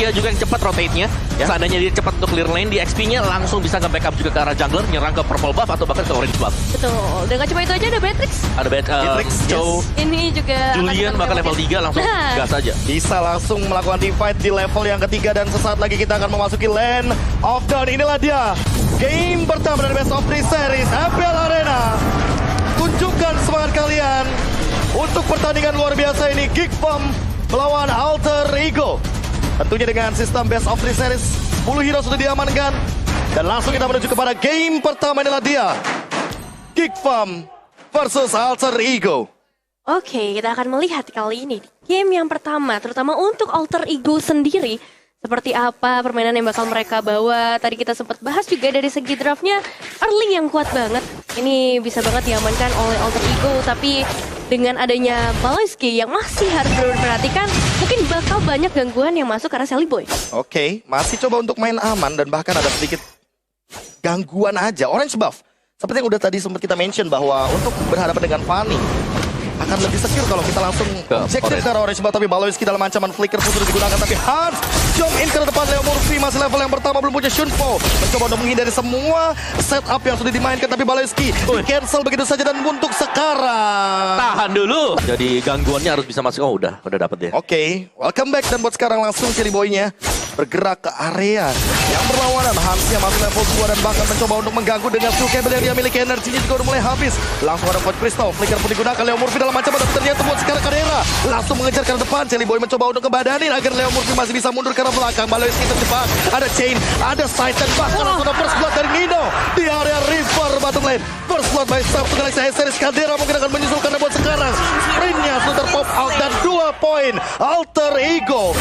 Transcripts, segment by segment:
dia juga yang cepat rotate-nya. Seandainya dia cepat untuk clear lane, di XP-nya langsung bisa nge-backup juga ke arah jungler, nyerang ke purple buff atau bahkan ke orange buff. Betul. Dan gak cuma itu aja, ada Beatrix. Ada Beatrix, Chow, Ini juga Julian bahkan level 3 langsung gas aja. Bisa langsung melakukan divide di level yang ketiga dan sesaat lagi kita akan memasuki Land of Dawn. Inilah dia game pertama dari Best of 3 Series FPL Arena. Tunjukkan semangat kalian untuk pertandingan luar biasa ini, Geekfam melawan Alter Ego. Tentunya dengan sistem Best of 3 Series, 10 hero sudah diamankan. Dan langsung kita menuju kepada game pertama, inilah dia Geekfam versus Alter Ego. Oke, kita akan melihat kali ini game yang pertama, terutama untuk Alter Ego sendiri. Seperti apa permainan yang bakal mereka bawa. Tadi kita sempat bahas juga dari segi draftnya, early yang kuat banget. Ini bisa banget diamankan oleh Alter Ego, tapi dengan adanya Baloyski yang masih harus diperhatikan, mungkin bakal banyak gangguan yang masuk ke arah Sally Boy. Oke, masih coba untuk main aman dan bahkan ada sedikit gangguan aja. Orange buff, seperti yang udah tadi sempat kita mention bahwa untuk berhadapan dengan Fanny akan lebih secure kalau kita langsung objektif ke arah orange buff. Tapi Baloyski dalam ancaman flicker pun sudah digunakan, tapi Hans jump in ke depan. Leo Murphy masih level yang pertama, belum punya Shunpo, mencoba untuk menghindari semua setup yang sudah dimainkan, tapi Baloyski cancel begitu saja. Dan untuk sekarang tahan dulu, jadi gangguannya harus bisa masuk. Oh udah dapet deh. Oke, welcome back. Dan buat sekarang langsung Cherry Boy-nya bergerak ke area yang berlawanan. Hansnya masuk level 2 dan bahkan mencoba untuk mengganggu dengan skill cable yang dia miliki. Energinya juga udah mulai habis. Langsung ada Void Crystal, flicker pun digunakan. Leo Murphy dalam ancaman, tapi ternyata buat sekarang Kadera langsung mengejar ke depan. Cherry Boy mencoba untuk ngebadanin agar Leo Murphy masih bisa mundur ke arah belakang. Baloyski terjebak, ada chain, ada side, dan bahkan langsung ada first blood dari Nino di area River bottom lane. First blood by Sabtu Galaxy Series. Kadera mungkin akan menyusul karena buat sekarang sprintnya sudah terpop out dan 2 poin. Alter Ego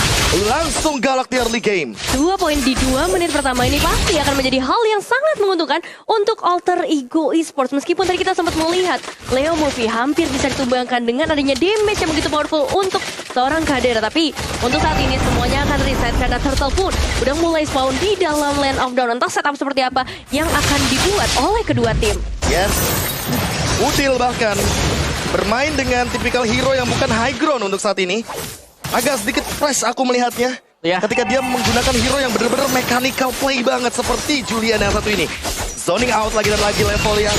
langsung galak di early game. 2 poin di 2 menit pertama ini pasti akan menjadi hal yang sangat menguntungkan untuk Alter Ego Esports. Meskipun tadi kita sempat melihat Leo Murphy hampir bisa ditumbangkan dengan adanya damage yang begitu powerful untuk seorang Kadera. Tapi untuk saat ini semuanya akan reset karena Turtle pun udah mulai spawn di dalam Land of Dawn. Entah setup seperti apa yang akan dibuat oleh kedua tim. Yes, Udil bahkan bermain dengan tipikal hero yang bukan high ground untuk saat ini. Agak sedikit fresh aku melihatnya. Ketika dia menggunakan hero yang benar-benar mechanical play banget seperti Julian yang satu ini. Zoning out lagi dan lagi level yang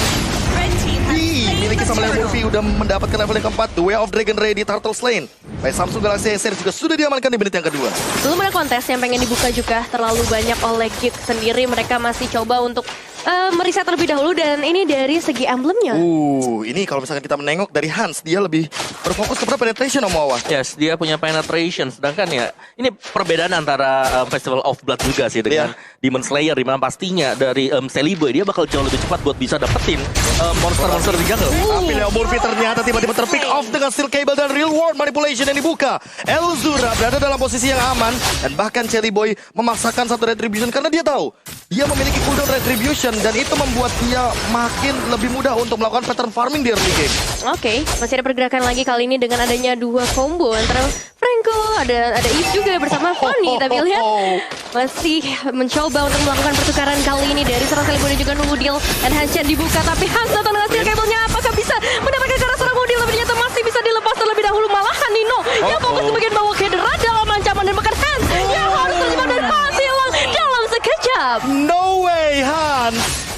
dimiliki sama Leo Murphy udah mendapatkan level yang keempat. The Way of Dragon Ready Turtle Slain by Samsung Galaxy S juga sudah diamankan di menit yang kedua. Belum ada kontes yang pengen dibuka juga terlalu banyak oleh Geek sendiri. Mereka masih coba untuk meriset terlebih dahulu, dan ini dari segi emblemnya. Ini kalau misalkan kita menengok dari Hans, dia lebih berfokus kepada penetration Om Wawa. Yes, dia punya penetration. Sedangkan ya, ini perbedaan antara Festival of Blood juga sih dengan Demon Slayer, dimana pastinya dari Sally Boy dia bakal jauh lebih cepat buat bisa dapetin monster-monster di jungle. Tapi Leo Murphy ternyata tiba-tiba terpick off dengan steel cable dan real world manipulation yang dibuka. Elzura berada dalam posisi yang aman, dan bahkan Cherry Boy memaksakan satu retribution karena dia tahu dia memiliki cooldown retribution, dan itu membuat dia makin lebih mudah untuk melakukan pattern farming di early game. Oke, masih ada pergerakan lagi kali ini dengan adanya 2 combo antara Franco, ada Eve juga bersama Fanny. Tapi lihat masih mencoba untuk melakukan pertukaran kali ini dari serang Sally Boy dan juga Udil, dan Hanshan dibuka, tapi Hans datang dengan steel cable-nya. Apakah bisa mendapatkan ke arah serang Udil? Tapi ternyata masih bisa dilepas terlebih dahulu. Malahan Nino yang fokus ke bagian bawah Kadera dalam ancaman, dan bahkan Hans yang harus terjebak dan pasti hilang dalam sekejap. No way, Hans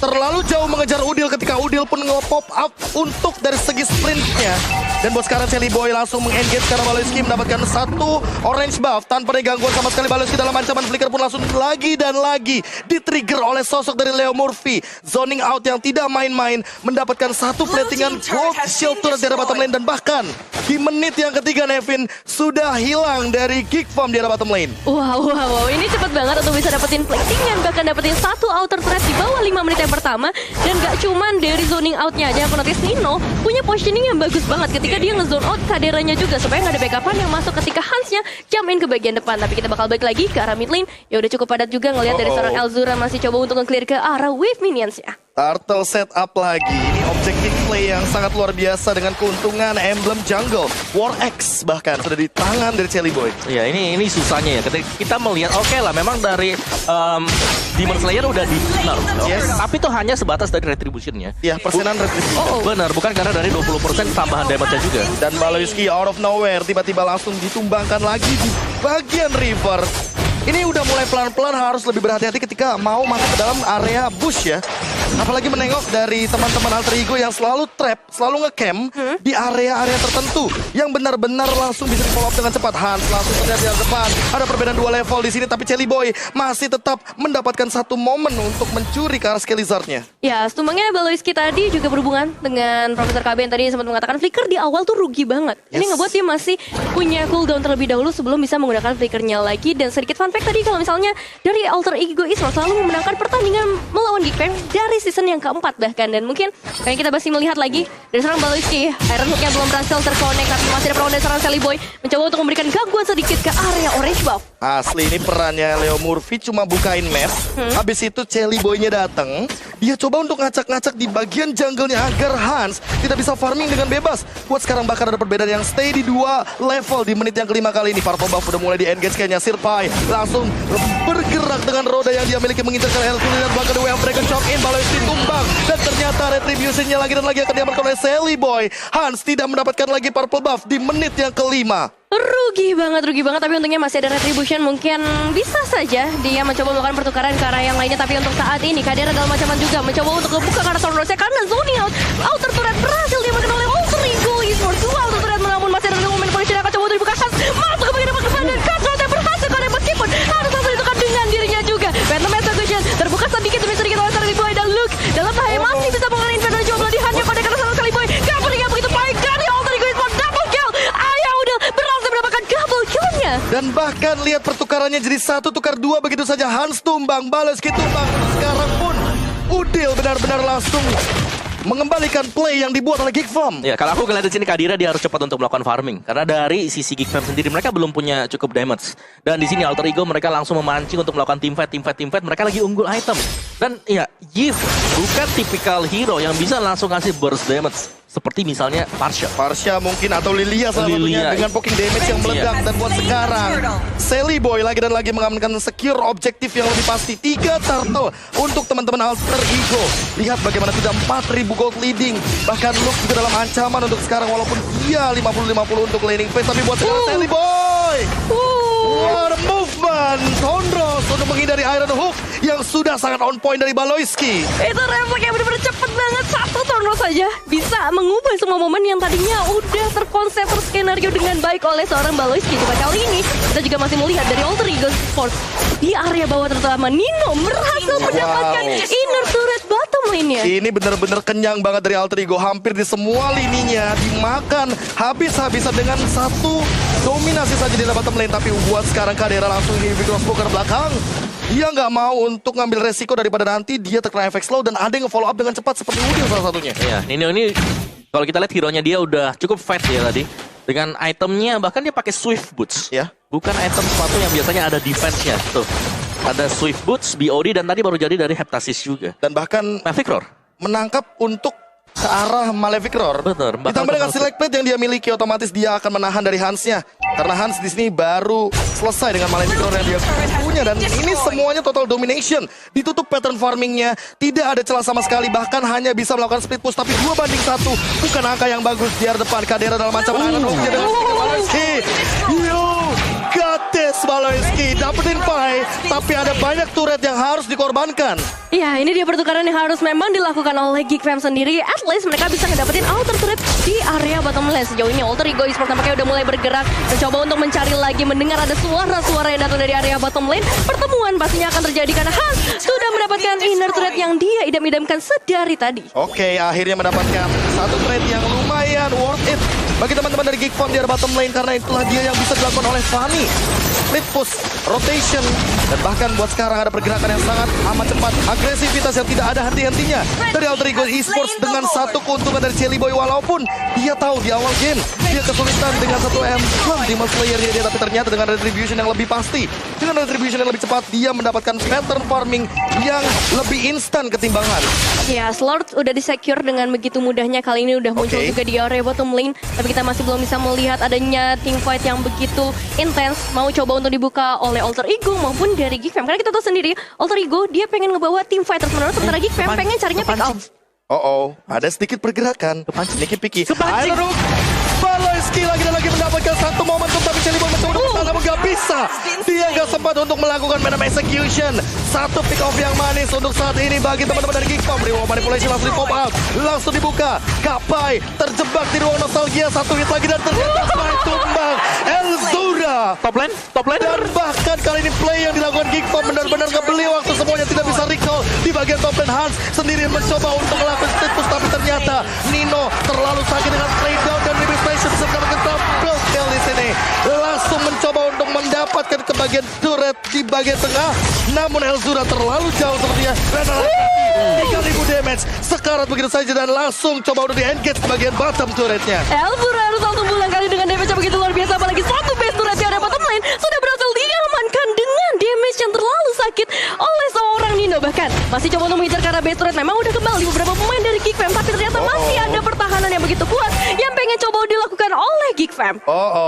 terlalu jauh mengejar Udil ketika Udil pun nge-pop up untuk dari segi sprintnya. Dan buat sekarang Sally Boy langsung meng-engage karena Baloyski mendapatkan 1 orange buff tanpa ada gangguan sama sekali. Baloyski dalam ancaman, flicker pun langsung lagi dan lagi di-trigger oleh sosok dari Leo Murphy. Zoning out yang tidak main-main, mendapatkan 1 platingan gold shield turret dari bottom lane, dan bahkan di menit yang ketiga Nevin sudah hilang dari Geekfam di arah bottom lane. Wow, ini cepet banget untuk bisa dapetin platingan, bahkan dapetin 1 outer threat di bawah 5 menit yang pertama. Dan gak cuman dari zoning outnya aja, aku notice Nino punya positioning yang bagus banget ketika dia nge-zone out Kaderanya juga, supaya gak ada backupan yang masuk ketika Hansnya jump in ke bagian depan. Tapi kita bakal balik lagi ke arah mid lane. Ya udah cukup padat juga ngelihat dari seorang Elzura masih coba untuk nge-clear ke arah wave minions-nya. Turtle setup lagi. Ini objective play yang sangat luar biasa dengan keuntungan emblem jungle. War X bahkan sudah di tangan dari Cherry Boy. Ya ini susahnya ya. Ketika kita melihat oke lah, memang dari Demon Slayer udah di nerf, tapi itu hanya sebatas dari retributionnya. Ya, persenan retribution. Benar, bukan karena dari 20% tambahan damage-nya juga. Dan Baloyski out of nowhere tiba-tiba langsung ditumbangkan lagi di bagian river. Ini udah mulai pelan-pelan harus lebih berhati-hati ketika mau masuk ke dalam area bush ya. Apalagi menengok dari teman-teman Alter Ego yang selalu trap, selalu ngecamp di area-area tertentu yang benar-benar langsung bisa di-follow up dengan cepat. Hans langsung terlihat di depan. Ada perbedaan 2 level di sini, tapi Celi Boy masih tetap mendapatkan satu momen untuk mencuri ke arah skill lizardnya. Ya, tumbangnya Baloiski tadi juga berhubungan dengan Profesor KB yang tadi sempat mengatakan flicker di awal tuh rugi banget. Ini ngebuat dia masih punya cooldown terlebih dahulu sebelum bisa menggunakan flickernya lagi. Dan sedikit fun fact tadi, kalau misalnya dari Alter Ego Esports selalu memenangkan pertandingan melawan Geekfam dari season yang keempat bahkan. Dan mungkin kayak kita masih melihat lagi dari seorang Baloiski, Iron Hook-nya belum berhasil terkonek, tapi masih ada perlawanan dari seorang Celi Boy mencoba untuk memberikan gangguan sedikit ke area orange buff. Asli ini perannya Leo Murphy cuma bukain map. Habis itu Celi Boy-nya datang. Dia coba untuk ngacak-ngacak di bagian jungle-nya agar Hans tidak bisa farming dengan bebas. Buat sekarang bahkan ada perbedaan yang stay di 2 level di menit yang kelima kali ini. Purple Buff udah mulai di-engage kayaknya. Sirpai langsung bergerak dengan roda yang dia miliki mengincarkan Hercules dan bahkan The Way of Dragon Shock in. Baloiski tumbang dan ternyata retribution-nya lagi dan lagi akan diamankan oleh Celi Boy. Hans tidak mendapatkan lagi Purple Buff di menit yang kelima. Rugi banget, tapi untungnya masih ada retribution. Mungkin bisa saja dia mencoba melakukan pertukaran ke arah yang lainnya. Tapi untuk saat ini Kadera dalam ancaman juga mencoba untuk membuka ke arah Stormrose karena zoning out. Outer turret berhasil diamankan oleh Alter Ego Esports. 2 outer turret namun masih ada momen polisi yang akan coba untuk dibuka. Hans masuk ke bagian depan dan control yang berhasil karena meskipun harus langsung ditekan dengan dirinya juga. Phantom Execution terbuka sedikit demi sedikit oleh Celi Boy dan Luke dalam bahaya masih bisa mengalami Inferno coba dihajar pada karena sama Celi Boy. Gak begitu baik dari Alter Ego Esports. Double kill. Ayah udah berhasil mendapatkan double kill-nya. Dan bahkan lihat pertukarannya jadi 1 tukar 2 begitu saja. Hans tumbang, Baloiski tumbang. Sekarang pun Udil benar-benar langsung mengembalikan play yang dibuat oleh Geekfam. Ya, kalau aku ngeliat di sini Kadira dia harus cepat untuk melakukan farming karena dari sisi Geekfam sendiri mereka belum punya cukup damage. Dan di sini Alter Ego mereka langsung memancing untuk melakukan teamfight. Mereka lagi unggul item. Dan ya, Yves bukan tipikal hero yang bisa langsung kasih burst damage seperti misalnya Parsha mungkin atau Lilia salah satunya dengan poking damage yang meledak. Dan buat sekarang Celi Boy lagi dan lagi mengamankan secure objektif yang lebih pasti. 3 turtle untuk teman-teman Alter Ego. Lihat bagaimana sudah 4.000 gold leading. Bahkan Luke juga dalam ancaman untuk sekarang walaupun dia 50-50 untuk laning phase. Tapi buat sekarang Celi Boy, what a movement. Thondros untuk menghindari Iron Hook yang sudah sangat on point dari Baloiski. Itu refleks yang benar-benar cepet banget. Satu Thondros saja bisa mengubah semua momen yang tadinya udah terkonsep skenario dengan baik oleh seorang Baloiski. Coba kali ini kita juga masih melihat dari Alter Ego Sports di area bawah terutama Nino berhasil mendapatkan inner turret bottom lane-nya. Ini benar-benar kenyang banget dari Alter Ego. Hampir di semua lininya dimakan habis-habisan dengan 1 dominasi saja di bottom lane. Tapi buat sekarang Kadera langsung di crossbow ke belakang. Dia nggak mau untuk ngambil resiko daripada nanti dia terkena efek slow dan ada yang nge-follow up dengan cepat seperti Udil salah satunya. Iya, Nino ini kalau kita lihat hero-nya dia udah cukup fast ya tadi. Dengan itemnya bahkan dia pakai Swift Boots. Ya. Bukan item sepatu yang biasanya ada defense-nya. Tuh. Ada Swift Boots, BOD dan tadi baru jadi dari Heptasis juga. Dan bahkan Malefic Roar menangkap untuk ke arah Malefic Roar. Betul. Ditambah dengan select plate yang dia miliki, otomatis dia akan menahan dari Hansnya. Karena Hans di sini baru selesai dengan Malefic Roar yang dia punya. Dan ini semuanya total domination. Ditutup pattern farmingnya. Tidak ada celah sama sekali. Bahkan hanya bisa melakukan split push. Tapi 2-1. Bukan angka yang bagus di area depan. Kadera dalam ancaman. Baloiski. You got this, Baloiski. Dapetin pie. Tapi ada banyak turret yang harus dikorbankan. Ya, ini dia pertukaran yang harus memang dilakukan oleh Geekfam sendiri. At least mereka bisa ngedapetin outer turret di area bottom lane. Sejauh ini Alter Ego Esports tampaknya udah mulai bergerak, mencoba untuk mencari lagi, mendengar ada suara-suara yang datang dari area bottom lane. Pertemuan pastinya akan terjadi karena Hans sudah mendapatkan inner turret yang dia idam-idamkan sedari tadi. Oke, akhirnya mendapatkan 1 trade yang lumayan worth it bagi teman-teman dari Geekfam di area bottom lane, karena itulah dia yang bisa dilakukan oleh Fanny. Split push, rotation, dan bahkan buat sekarang ada pergerakan yang sangat amat cepat. Agresivitas yang tidak ada henti-hentinya dari Alter Ego Esports dengan 1 keuntungan dari Celi Boy. Walaupun dia tahu di awal game dia kesulitan dengan 1 emblem Demon Slayer-nya dia, tapi ternyata dengan retribution yang lebih pasti, dengan retribution yang lebih cepat, dia mendapatkan pattern farming yang lebih instan ketimbangan. Ya, Slord udah disecure dengan begitu mudahnya. Kali ini udah muncul juga di area bottom lane, tapi kita masih belum bisa melihat adanya teamfight yang begitu intens. Mau coba untuk dibuka oleh Alter Ego maupun dari Geekfam. Karena kita tahu sendiri, Alter Ego dia pengen ngebawa team fight terus-menerus, sementara Geekfam pengen carinya pick off. Ada sedikit pergerakan. Niki Piki. Kepancing. Iron Hook. Baloiski Rizky lagi dan lagi mendapatkan satu momentum, tapi Celiboy mencoba untuk bertahan, namun gak bisa. Dia gak sempat untuk melakukan Venom Execution. Satu pick off yang manis untuk saat ini bagi teman-teman dari Geek Farm. Reward Manipulation langsung di pop out, langsung dibuka. Kapai terjebak di ruang nostalgia, satu hit lagi dan ternyata Kapai tumbang. Elzura Top lane. dan bahkan kali ini play yang dilakukan Geek Farm benar-benar ngebeli waktu, semuanya tidak bisa recall. Di bagian top lane Hans sendirian mencoba untuk melakukan split push, tapi ternyata Nino terlalu sakit dengan play down dan Libby Station bisa mendapatkan double kill di sini. Langsung mencoba untuk mendapatkan ke bagian turret di bagian tengah, namun Elzura terlalu jauh sepertinya. 3000 damage sekarat begitu saja dan langsung coba untuk di-engage ke bagian bottom turretnya. Elzura harus langsung pulang kali dengan damage yang begitu luar biasa. Apalagi satu base turret yang ada bottom lane sudah berhasil diamankan dengan damage yang terlalu sakit oleh seorang Nino. Bahkan masih coba untuk mengejar ke arah base turret. Memang udah kembali beberapa pemain dari Geek Fam, tapi ternyata masih ada pertahanan yang begitu kuat yang pengen coba dilakukan oleh Geek Fam.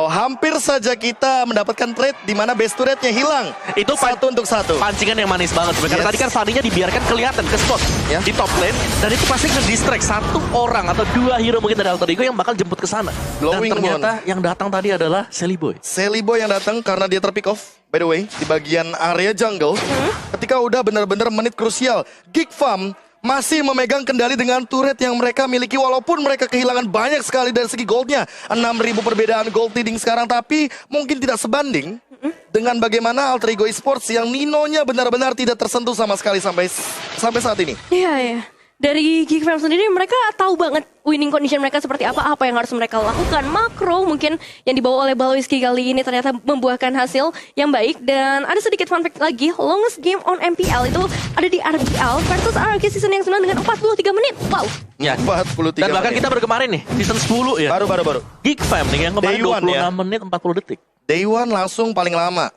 Hampir saja kita mendapatkan trade di mana base turretnya hilang. Itu satu untuk satu. Pancingan yang manis banget. Karena Yes. tadi kan Fanny-nya dibiarkan kelihatan ke spot Ya. di top lane. Dan itu pasti nge-distract satu orang atau dua hero mungkin dari Alter Ego yang bakal jemput ke sana. Blowing Dan ternyata yang datang tadi adalah Celiboy. Celiboy yang datang karena dia terpick off, by the way, di bagian area jungle. Ketika udah benar-benar menit krusial, Geek Farm masih memegang kendali dengan turret yang mereka miliki, walaupun mereka kehilangan banyak sekali dari segi goldnya. 6.000 perbedaan gold leading sekarang, tapi mungkin tidak sebanding dengan bagaimana Alter Ego Esports yang Ninonya benar-benar tidak tersentuh sama sekali sampai saat ini. Iya, iya. Dari Geek Fam sendiri mereka tahu banget winning condition mereka seperti apa yang harus mereka lakukan. Makro mungkin yang dibawa oleh Balwiski kali ini ternyata membuahkan hasil yang baik. Dan ada sedikit fun fact lagi, longest game on MPL itu ada di RBL versus RRQ season yang 9 dengan 43 menit. Wow. Ya. 43 Dan bahkan menit. kita baru kemarin nih, season 10 ya. Baru. Geek Fam nih yang kemarin Day one 26 ya. menit 40 detik. Day One langsung paling lama.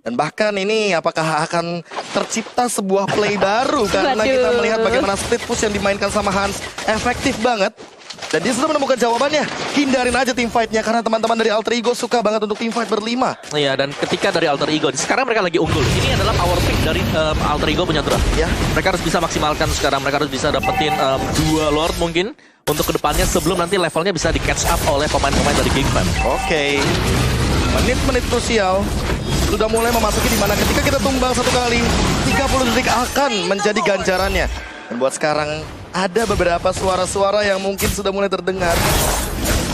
Dan bahkan ini apakah akan tercipta sebuah play baru karena Waduh. kita melihat bagaimana split push yang dimainkan sama Hans efektif banget. Dan dia sudah menemukan jawabannya. Hindarin aja team fight-nya karena teman-teman dari Alter Ego suka banget untuk team fight berlima. Iya, dan ketika dari Alter Ego, sekarang mereka lagi unggul. Ini adalah power pick dari Alter Ego punya draft. Ya. Mereka harus bisa maksimalkan sekarang. Mereka harus bisa dapetin 2 Lord mungkin untuk kedepannya sebelum nanti levelnya bisa di catch up oleh pemain-pemain dari Geek Fam. Oke. Menit-menit krusial sudah mulai memasuki di mana ketika kita tumbang satu kali 30 detik akan menjadi ganjarannya. Dan buat sekarang ada beberapa suara-suara yang mungkin sudah mulai terdengar.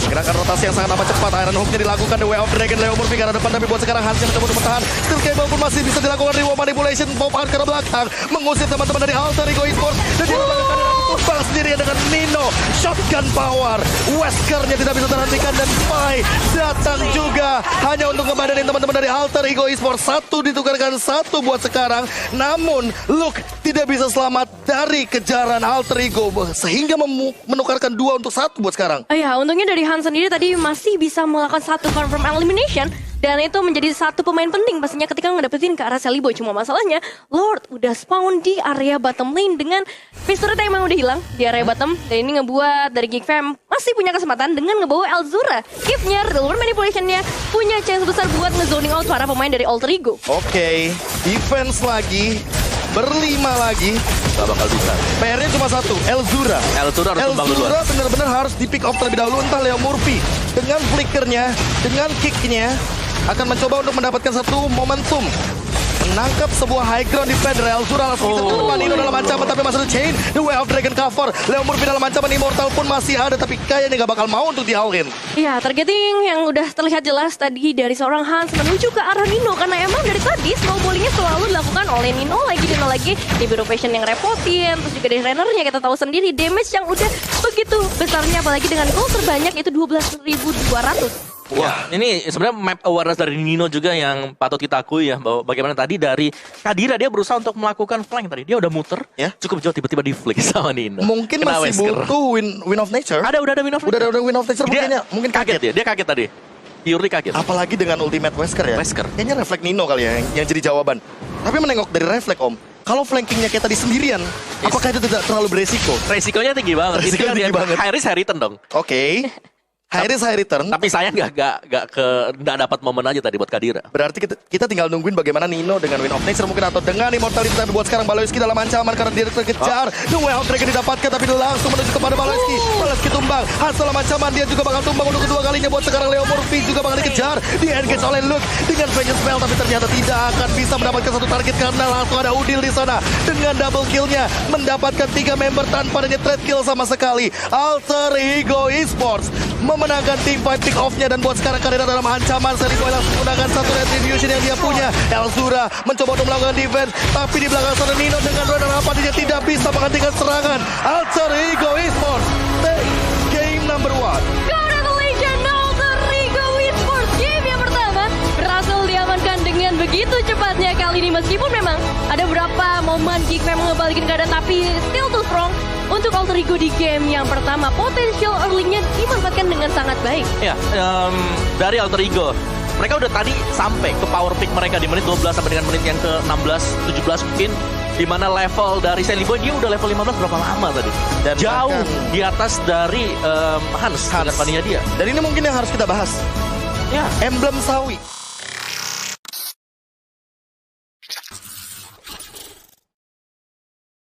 Gerakan rotasi yang sangat amat cepat, Iron Hook-nya dilakukan, The Way of Dragon, Leo Murphy ke arah depan, tapi buat sekarang Hans yang mencoba untuk bertahan. Steel Cable pun masih bisa dilakukan, Reward Manipulation, pop out ke arah belakang, mengusir teman-teman dari Alter Ego Esports, dan dia melakukan tumbang sendirian dengan Nino. Shotgun power, Wesker-nya tidak bisa terhentikan, dan Pai datang juga hanya untuk ngebadanin teman-teman dari Alter Ego Esports. Satu ditukarkan satu buat sekarang, namun Luke tidak bisa selamat dari kejaran Alter Ego, sehingga menukarkan 2 untuk 1 buat sekarang. Ya, untungnya dari Hans sendiri tadi masih bisa melakukan satu confirm elimination. Dan itu menjadi satu pemain penting pastinya ketika ngedapetin ke arah Celiboy. Cuma masalahnya, Lord udah spawn di area bottom lane dengan face turret yang emang udah hilang di area bottom. Dan ini ngebuat dari Geek Fam masih punya kesempatan dengan ngebawa Elzura. Gift-nya, Reward Manipulation-nya punya chance besar buat ngezoning out para pemain dari Alter Ego. Oke, defense lagi, berlima lagi. Gak bakal bisa. PR-nya cuma satu, Elzura. Elzura harus tumbang duluan. Elzura benar-benar harus di pick off terlebih dahulu. Entah Leo Murphy dengan flickernya, dengan kicknya akan mencoba untuk mendapatkan satu momentum menangkap sebuah high ground di Federer. Elzura langsung bisa depan Nino dalam ancaman, tapi masih ada chain. The Way of Dragon cover. Leo Murphy dalam ancaman, Immortal pun masih ada, tapi kayaknya gak bakal mau untuk diauhin. Ya, targeting yang udah terlihat jelas tadi dari seorang Hans menuju ke arah Nino. Karena emang dari tadi snowballingnya selalu dilakukan oleh Nino lagi. Di Hero Passion yang repotin. Terus juga dari Rennernya kita tahu sendiri damage yang udah begitu besarnya. Apalagi dengan gold terbanyak itu 12.200. Wah, ini sebenarnya map awareness dari Nino juga yang patut kita akui ya, bahwa bagaimana tadi dari Kadira dia berusaha untuk melakukan flank tadi. Dia udah muter, Ya. cukup jauh tiba-tiba di flick sama Nino. Mungkin Kena masih Wesker. butuh win of nature. Ada win of Udah ada win of nature, mungkin kaget. Dia kaget tadi. Purely kaget. Apalagi dengan ultimate Wesker ya. Wesker. Kayaknya refleks Nino kali ya yang jadi jawaban. Tapi menengok dari refleks Om. Kalau flankingnya kayak tadi sendirian, apakah itu tidak terlalu beresiko? Resikonya tinggi banget. Resikonya Ini tinggi banget. High risk high return dong. Oke. High risk, high return. Tapi sayang nggak dapat momen aja tadi buat Kadira. Berarti kita tinggal nungguin bagaimana Nino dengan Win of Nature mungkin atau dengan Immortality. Tapi buat sekarang Baloyski dalam ancaman karena dia terkejar. The Way Out Dragon didapatkan tapi langsung menuju kepada Baloyski. Baloyski tumbang. Hasil dalam ancaman dia juga bakal tumbang untuk kedua kalinya. Buat sekarang Leo Murphy juga bakal dikejar. Di engage oleh Luke dengan Vengeance Spell tapi ternyata tidak akan bisa mendapatkan satu target karena langsung ada Udil di sana dengan double killnya mendapatkan 3 member tanpa adanya trade kill sama sekali. Alter Ego Esports memenangkan teamfight pick off-nya dan buat sekarang Kadira dalam ancaman. Seliboy langsung menggunakan satu retribution yang dia punya. Elzura mencoba untuk melakukan defense tapi di belakang sana Nino dengan Rodan apa dia tidak bisa menghentikan serangan. Alter Ego Esports take game number 1. Congratulations Alter Ego Esports, game yang pertama berhasil diamankan dengan begitu cepatnya kali ini. Meskipun memang ada beberapa momen Geek memang ngebalikin keadaan tapi still too strong untuk Alter Ego di game yang pertama. Potensial early-nya dimanfaatkan dengan sangat baik. Ya, dari Alter Ego mereka udah tadi sampai ke power pick mereka di menit 12 sampai dengan menit yang ke-16, 17 mungkin. Di mana level dari Seliboy dia udah level 15 berapa lama tadi? Dan jauh di atas dari Hans dengan Vania dia. Dan ini mungkin yang harus kita bahas. Ya, Emblem Sawi